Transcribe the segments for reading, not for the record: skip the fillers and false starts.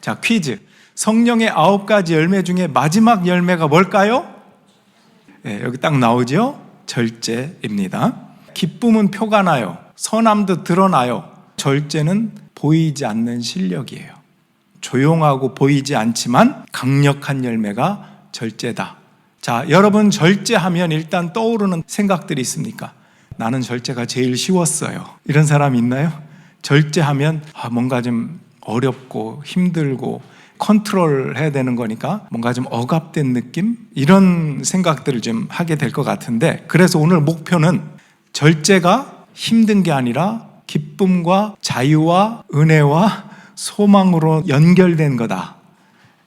자, 퀴즈. 성령의 9가지 열매 중에 마지막 열매가 뭘까요? 네, 여기 딱 나오죠? 절제입니다. 기쁨은 표가 나요. 선함도 드러나요. 절제는 보이지 않는 실력이에요. 조용하고 보이지 않지만 강력한 열매가 절제다. 자, 여러분 절제하면 일단 떠오르는 생각들이 있습니까? 나는 절제가 제일 쉬웠어요. 이런 사람 있나요? 절제하면 뭔가 좀 어렵고 힘들고 컨트롤 해야 되는 거니까 뭔가 좀 억압된 느낌? 이런 생각들을 좀 하게 될 것 같은데, 그래서 오늘 목표는 절제가 힘든 게 아니라 기쁨과 자유와 은혜와 소망으로 연결된 거다.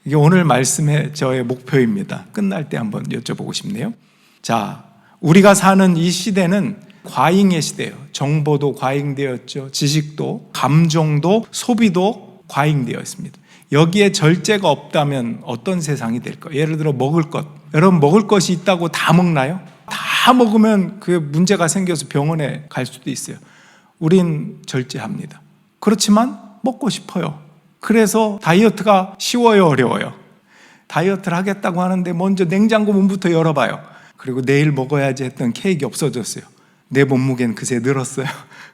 이게 오늘 말씀의 저의 목표입니다. 끝날 때 한번 여쭤보고 싶네요. 자, 우리가 사는 이 시대는 과잉의 시대예요. 정보도 과잉되었죠. 지식도, 감정도, 소비도 과잉되어 있습니다. 여기에 절제가 없다면 어떤 세상이 될까요? 예를 들어 먹을 것. 여러분 먹을 것이 있다고 다 먹나요? 다 먹으면 그 문제가 생겨서 병원에 갈 수도 있어요. 우린 절제합니다. 그렇지만 먹고 싶어요. 그래서 다이어트가 쉬워요, 어려워요? 다이어트를 하겠다고 하는데 먼저 냉장고 문부터 열어봐요. 그리고 내일 먹어야지 했던 케이크 없어졌어요. 내 몸무게는 그새 늘었어요.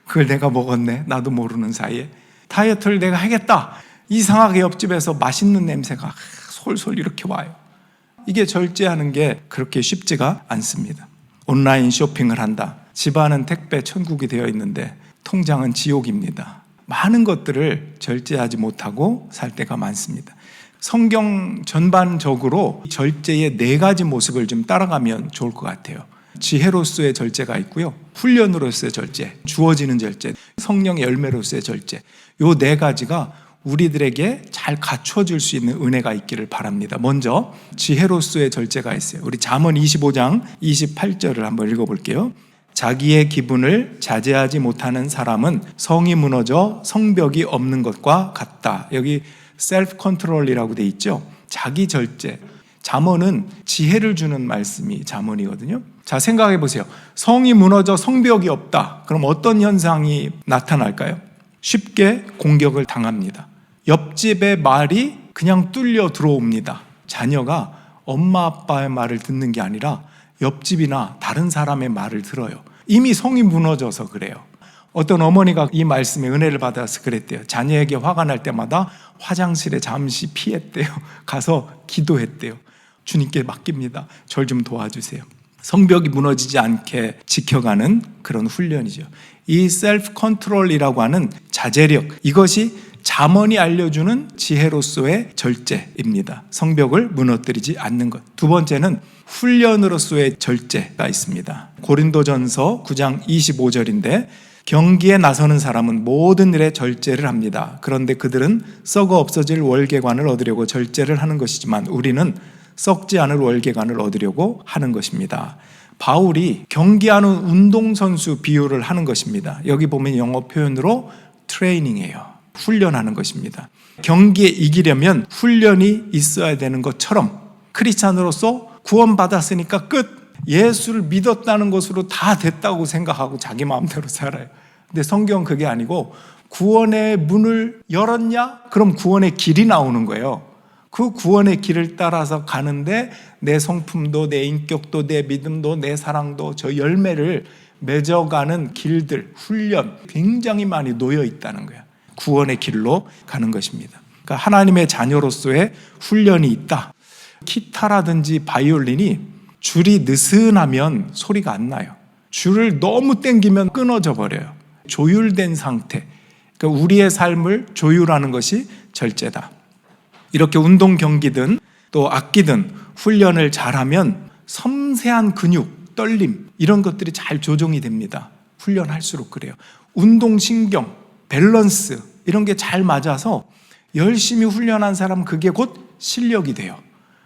그걸 내가 먹었네, 나도 모르는 사이에. 다이어트를 내가 하겠다. 이상하게 옆집에서 맛있는 냄새가 솔솔 이렇게 와요. 이게 절제하는 게 그렇게 쉽지가 않습니다. 온라인 쇼핑을 한다. 집안은 택배 천국이 되어 있는데 통장은 지옥입니다. 많은 것들을 절제하지 못하고 살 때가 많습니다. 성경 전반적으로 절제의 4가지 모습을 좀 따라가면 좋을 것 같아요. 지혜로서의 절제가 있고요, 훈련으로서의 절제, 주어지는 절제, 성령의 열매로서의 절제. 요 4가지가 우리들에게 잘 갖춰줄 수 있는 은혜가 있기를 바랍니다. 먼저 지혜로서의 절제가 있어요. 우리 잠언 25장 28절을 한번 읽어볼게요. 자기의 기분을 자제하지 못하는 사람은 성이 무너져 성벽이 없는 것과 같다. 여기 셀프 컨트롤이라고 돼 있죠. 자기 절제. 잠언은 지혜를 주는 말씀이 잠언이거든요. 자, 생각해 보세요. 성이 무너져 성벽이 없다. 그럼 어떤 현상이 나타날까요? 쉽게 공격을 당합니다. 옆집의 말이 그냥 뚫려 들어옵니다. 자녀가 엄마 아빠의 말을 듣는 게 아니라 옆집이나 다른 사람의 말을 들어요. 이미 성이 무너져서 그래요. 어떤 어머니가 이 말씀에 은혜를 받아서 그랬대요. 자녀에게 화가 날 때마다 화장실에 잠시 피했대요. 가서 기도했대요. 주님께 맡깁니다. 절 좀 도와주세요. 성벽이 무너지지 않게 지켜가는 그런 훈련이죠. 이 셀프 컨트롤이라고 하는 자제력, 이것이 잠언이 알려주는 지혜로서의 절제입니다. 성벽을 무너뜨리지 않는 것. 두 번째는 훈련으로서의 절제가 있습니다. 고린도전서 9장 25절인데 경기에 나서는 사람은 모든 일에 절제를 합니다. 그런데 그들은 썩어 없어질 월계관을 얻으려고 절제를 하는 것이지만 우리는 썩지 않을 월계관을 얻으려고 하는 것입니다. 바울이 경기하는 운동선수 비유를 하는 것입니다. 여기 보면 영어 표현으로 트레이닝이에요. 훈련하는 것입니다. 경기에 이기려면 훈련이 있어야 되는 것처럼 크리스찬으로서 구원받았으니까 끝! 예수를 믿었다는 것으로 다 됐다고 생각하고 자기 마음대로 살아요. 근데 성경은 그게 아니고 구원의 문을 열었냐? 그럼 구원의 길이 나오는 거예요. 그 구원의 길을 따라서 가는데 내 성품도 내 인격도 내 믿음도 내 사랑도 저 열매를 맺어가는 길들, 훈련 굉장히 많이 놓여 있다는 거예요. 구원의 길로 가는 것입니다. 그러니까 하나님의 자녀로서의 훈련이 있다. 기타라든지 바이올린이 줄이 느슨하면 소리가 안 나요. 줄을 너무 당기면 끊어져 버려요. 조율된 상태. 그러니까 우리의 삶을 조율하는 것이 절제다. 이렇게 운동 경기든 또 악기든 훈련을 잘하면 섬세한 근육, 떨림 이런 것들이 잘 조정이 됩니다. 훈련할수록 그래요. 운동신경, 밸런스 이런 게 잘 맞아서 열심히 훈련한 사람 그게 곧 실력이 돼요.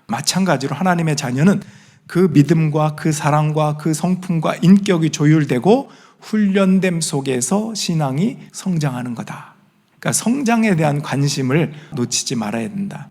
마찬가지로 하나님의 자녀는 그 믿음과 그 사랑과 그 성품과 인격이 조율되고 훈련됨 속에서 신앙이 성장하는 거다. 그러니까 성장에 대한 관심을 놓치지 말아야 된다.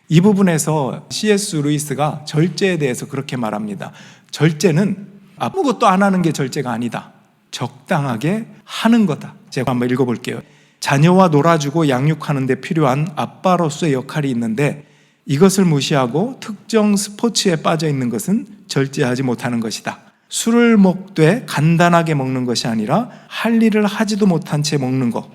이 부분에서 C.S. 루이스가 절제에 대해서 그렇게 말합니다. 절제는 아무것도 안 하는 게 절제가 아니다. 적당하게 하는 거다. 제가 한번 읽어볼게요. 자녀와 놀아주고 양육하는 데 필요한 아빠로서의 역할이 있는데 이것을 무시하고 특정 스포츠에 빠져 있는 것은 절제하지 못하는 것이다. 술을 먹되 간단하게 먹는 것이 아니라 할 일을 하지도 못한 채 먹는 것,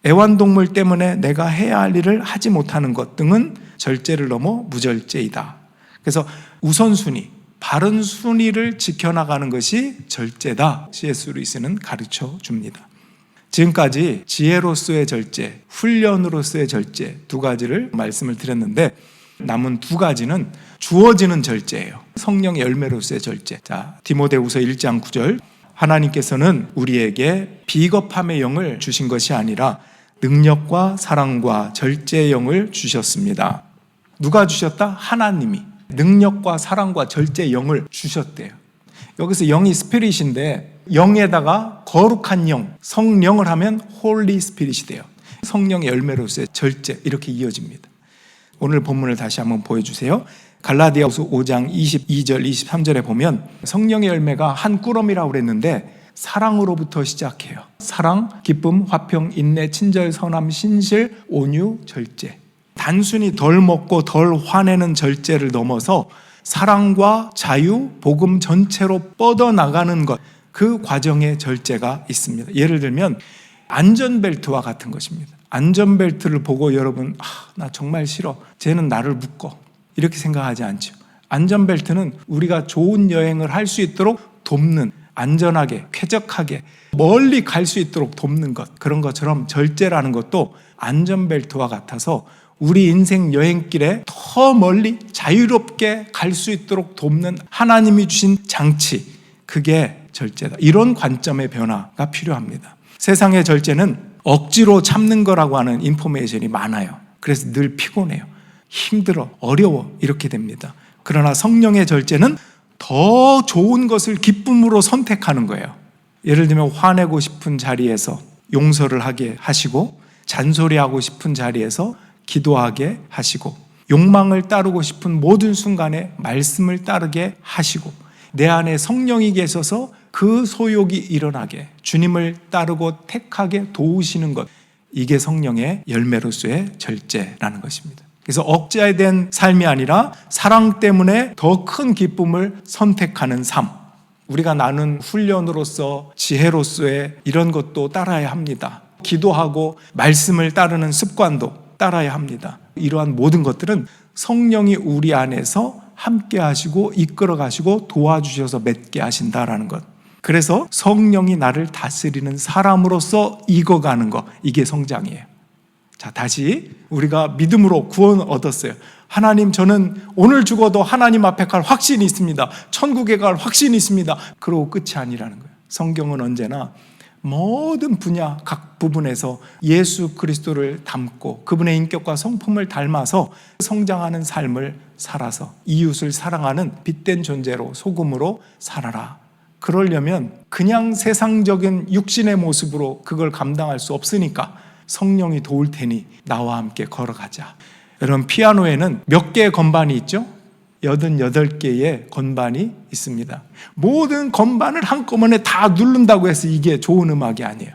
애완동물 때문에 내가 해야 할 일을 하지 못하는 것 등은 절제를 넘어 무절제이다. 그래서 우선순위, 바른 순위를 지켜나가는 것이 절제다. C.S. 루이스는 가르쳐 줍니다. 지금까지 지혜로서의 절제, 훈련으로서의 절제 두 가지를 말씀을 드렸는데 남은 두 가지는 주어지는 절제예요. 성령의 열매로서의 절제. 자, 디모데후서 1장 9절. 하나님께서는 우리에게 비겁함의 영을 주신 것이 아니라 능력과 사랑과 절제의 영을 주셨습니다. 누가 주셨다? 하나님이 능력과 사랑과 절제의 영을 주셨대요. 여기서 영이 스피릿인데 영에다가 거룩한 영, 성령을 하면 홀리 스피릿이 돼요. 성령의 열매로서의 절제, 이렇게 이어집니다. 오늘 본문을 다시 한번 보여주세요. 갈라디아후서 5장 22절 23절에 보면 성령의 열매가 한 꾸러미라고 그랬는데 사랑으로부터 시작해요. 사랑, 기쁨, 화평, 인내, 친절, 선함, 신실, 온유, 절제. 단순히 덜 먹고 덜 화내는 절제를 넘어서 사랑과 자유, 복음 전체로 뻗어나가는 것, 그 과정에 절제가 있습니다. 예를 들면 안전벨트와 같은 것입니다. 안전벨트를 보고 여러분, 나 정말 싫어, 쟤는 나를 묶어, 이렇게 생각하지 않죠. 안전벨트는 우리가 좋은 여행을 할 수 있도록 돕는, 안전하게, 쾌적하게 멀리 갈 수 있도록 돕는 것, 그런 것처럼 절제라는 것도 안전벨트와 같아서 우리 인생 여행길에 더 멀리 자유롭게 갈 수 있도록 돕는 하나님이 주신 장치, 그게 절제다. 이런 관점의 변화가 필요합니다. 세상의 절제는 억지로 참는 거라고 하는 인포메이션이 많아요. 그래서 늘 피곤해요, 힘들어, 어려워, 이렇게 됩니다. 그러나 성령의 절제는 더 좋은 것을 기쁨으로 선택하는 거예요. 예를 들면 화내고 싶은 자리에서 용서를 하게 하시고, 잔소리하고 싶은 자리에서 기도하게 하시고, 욕망을 따르고 싶은 모든 순간에 말씀을 따르게 하시고, 내 안에 성령이 계셔서 그 소욕이 일어나게 주님을 따르고 택하게 도우시는 것, 이게 성령의 열매로서의 절제라는 것입니다. 그래서 억제에 대한 삶이 아니라 사랑 때문에 더 큰 기쁨을 선택하는 삶, 우리가 나눈 훈련으로서 지혜로서의 이런 것도 따라야 합니다. 기도하고 말씀을 따르는 습관도 따라야 합니다. 이러한 모든 것들은 성령이 우리 안에서 함께 하시고 이끌어 가시고 도와주셔서 맺게 하신다라는 것. 그래서 성령이 나를 다스리는 사람으로서 익어가는 것, 이게 성장이에요. 자, 다시 우리가 믿음으로 구원 얻었어요. 하나님, 저는 오늘 죽어도 하나님 앞에 갈 확신이 있습니다. 천국에 갈 확신이 있습니다. 그러고 끝이 아니라는 거예요. 성경은 언제나 모든 분야, 각 부분에서 예수 그리스도를 닮고 그분의 인격과 성품을 닮아서 성장하는 삶을 살아서 이웃을 사랑하는 빛된 존재로, 소금으로 살아라. 그러려면 그냥 세상적인 육신의 모습으로 그걸 감당할 수 없으니까 성령이 도울 테니 나와 함께 걸어가자. 여러분, 피아노에는 몇 개의 건반이 있죠? 88개의 건반이 있습니다. 모든 건반을 한꺼번에 다 누른다고 해서 이게 좋은 음악이 아니에요.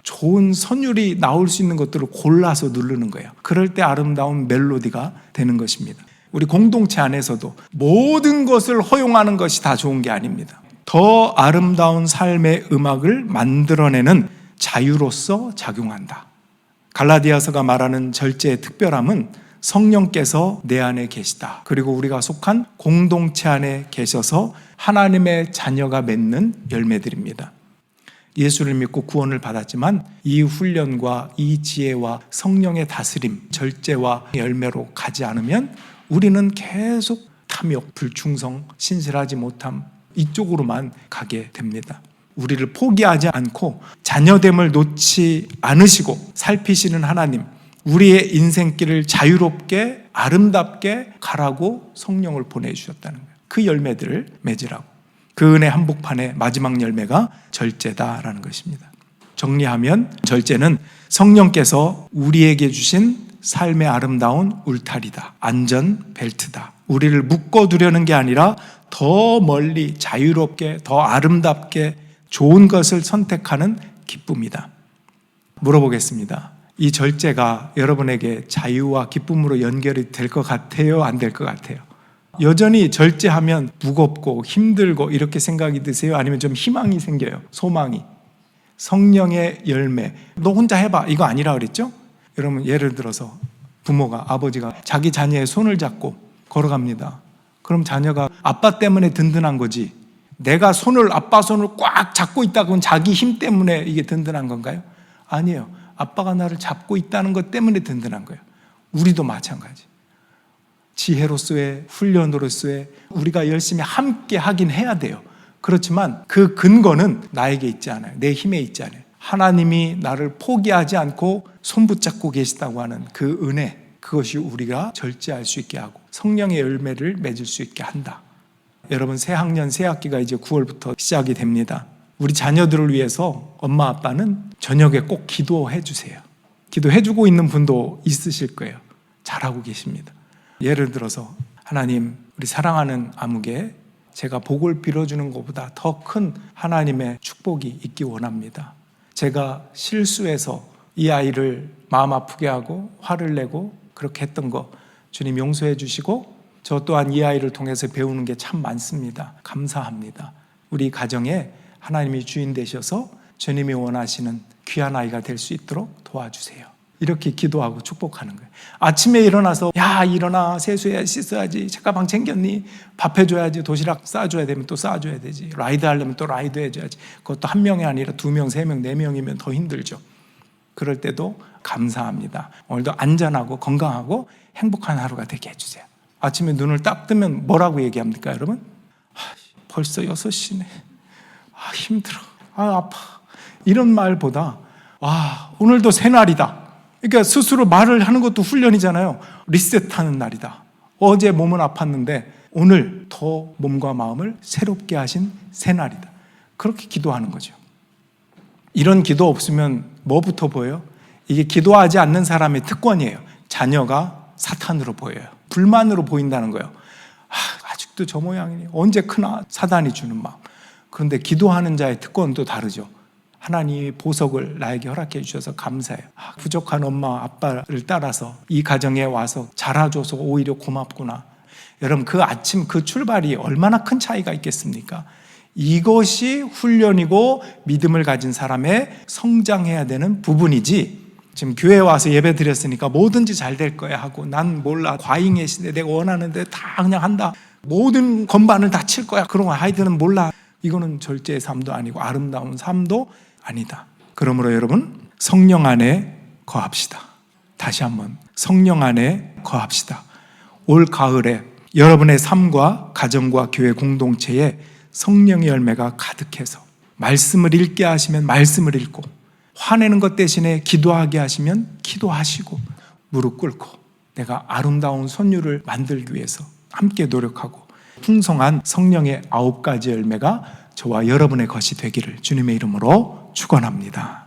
좋은 선율이 나올 수 있는 것들을 골라서 누르는 거예요. 그럴 때 아름다운 멜로디가 되는 것입니다. 우리 공동체 안에서도 모든 것을 허용하는 것이 다 좋은 게 아닙니다. 더 아름다운 삶의 음악을 만들어내는 자유로서 작용한다. 갈라디아서가 말하는 절제의 특별함은 성령께서 내 안에 계시다. 그리고 우리가 속한 공동체 안에 계셔서 하나님의 자녀가 맺는 열매들입니다. 예수를 믿고 구원을 받았지만 이 훈련과 이 지혜와 성령의 다스림, 절제와 열매로 가지 않으면 우리는 계속 탐욕, 불충성, 신실하지 못함, 이쪽으로만 가게 됩니다. 우리를 포기하지 않고 자녀됨을 놓지 않으시고 살피시는 하나님, 우리의 인생길을 자유롭게 아름답게 가라고 성령을 보내주셨다는 거예요. 그 열매들을 맺으라고. 그 은혜 한복판의 마지막 열매가 절제다라는 것입니다. 정리하면 절제는 성령께서 우리에게 주신 삶의 아름다운 울타리다. 안전 벨트다. 우리를 묶어두려는 게 아니라 더 멀리 자유롭게, 더 아름답게 좋은 것을 선택하는 기쁨이다. 물어보겠습니다. 이 절제가 여러분에게 자유와 기쁨으로 연결이 될 것 같아요? 안 될 것 같아요? 여전히 절제하면 무겁고 힘들고 이렇게 생각이 드세요? 아니면 좀 희망이 생겨요? 소망이. 성령의 열매. 너 혼자 해봐. 이거 아니라 그랬죠? 여러분, 예를 들어서 부모가, 아버지가 자기 자녀의 손을 잡고 걸어갑니다. 그럼 자녀가 아빠 때문에 든든한 거지, 내가 아빠 손을 꽉 잡고 있다고는 자기 힘 때문에 이게 든든한 건가요? 아니에요. 아빠가 나를 잡고 있다는 것 때문에 든든한 거예요. 우리도 마찬가지. 지혜로서의 훈련으로서의 우리가 열심히 함께 하긴 해야 돼요. 그렇지만 그 근거는 나에게 있지 않아요. 내 힘에 있지 않아요. 하나님이 나를 포기하지 않고 손붙잡고 계시다고 하는 그 은혜, 그것이 우리가 절제할 수 있게 하고 성령의 열매를 맺을 수 있게 한다. 여러분, 새 학년, 새 학기가 이제 9월부터 시작이 됩니다. 우리 자녀들을 위해서 엄마 아빠는 저녁에 꼭 기도해 주세요. 기도해 주고 있는 분도 있으실 거예요. 잘하고 계십니다. 예를 들어서, 하나님, 우리 사랑하는 아무개, 제가 복을 빌어주는 것보다 더 큰 하나님의 축복이 있기 원합니다. 제가 실수해서 이 아이를 마음 아프게 하고 화를 내고 그렇게 했던 거 주님 용서해 주시고, 저 또한 이 아이를 통해서 배우는 게 참 많습니다. 감사합니다. 우리 가정에 하나님이 주인 되셔서 주님이 원하시는 귀한 아이가 될 수 있도록 도와주세요. 이렇게 기도하고 축복하는 거예요. 아침에 일어나서, 야, 일어나, 세수해야지, 씻어야지, 책가방 챙겼니? 밥 해줘야지, 도시락 싸줘야 되면 또 싸줘야 되지, 라이드 하려면 또 라이드 해줘야지. 그것도 한 명이 아니라 2명, 3명, 4명이면 더 힘들죠. 그럴 때도 감사합니다. 오늘도 안전하고 건강하고 행복한 하루가 되게 해주세요. 아침에 눈을 딱 뜨면 뭐라고 얘기합니까, 여러분? 벌써 6시네. 힘들어. 아파. 이런 말보다, 와, 오늘도 새날이다. 그러니까 스스로 말을 하는 것도 훈련이잖아요. 리셋하는 날이다. 어제 몸은 아팠는데 오늘 더 몸과 마음을 새롭게 하신 새날이다. 그렇게 기도하는 거죠. 이런 기도 없으면 뭐부터 보여요? 이게 기도하지 않는 사람의 특권이에요. 자녀가 사탄으로 보여요. 불만으로 보인다는 거예요. 아직도 저 모양이니 언제 크나, 사단이 주는 마음. 그런데 기도하는 자의 특권도 다르죠. 하나님이 보석을 나에게 허락해 주셔서 감사해요. 부족한 엄마 아빠를 따라서 이 가정에 와서 자라줘서 오히려 고맙구나. 여러분, 그 아침 그 출발이 얼마나 큰 차이가 있겠습니까? 이것이 훈련이고 믿음을 가진 사람의 성장해야 되는 부분이지, 지금 교회에 와서 예배 드렸으니까 뭐든지 잘 될 거야 하고, 난 몰라, 과잉의 시대, 내가 원하는데 다 그냥 한다, 모든 건반을 다 칠 거야, 그런 거 하이드는 몰라. 이거는 절제의 삶도 아니고 아름다운 삶도 아니다. 그러므로 여러분, 성령 안에 거합시다. 다시 한번, 성령 안에 거합시다. 올 가을에 여러분의 삶과 가정과 교회 공동체에 성령의 열매가 가득해서, 말씀을 읽게 하시면 말씀을 읽고, 화내는 것 대신에 기도하게 하시면 기도하시고, 무릎 꿇고 내가 아름다운 선율을 만들기 위해서 함께 노력하고, 풍성한 성령의 9가지 열매가 저와 여러분의 것이 되기를 주님의 이름으로 축원합니다.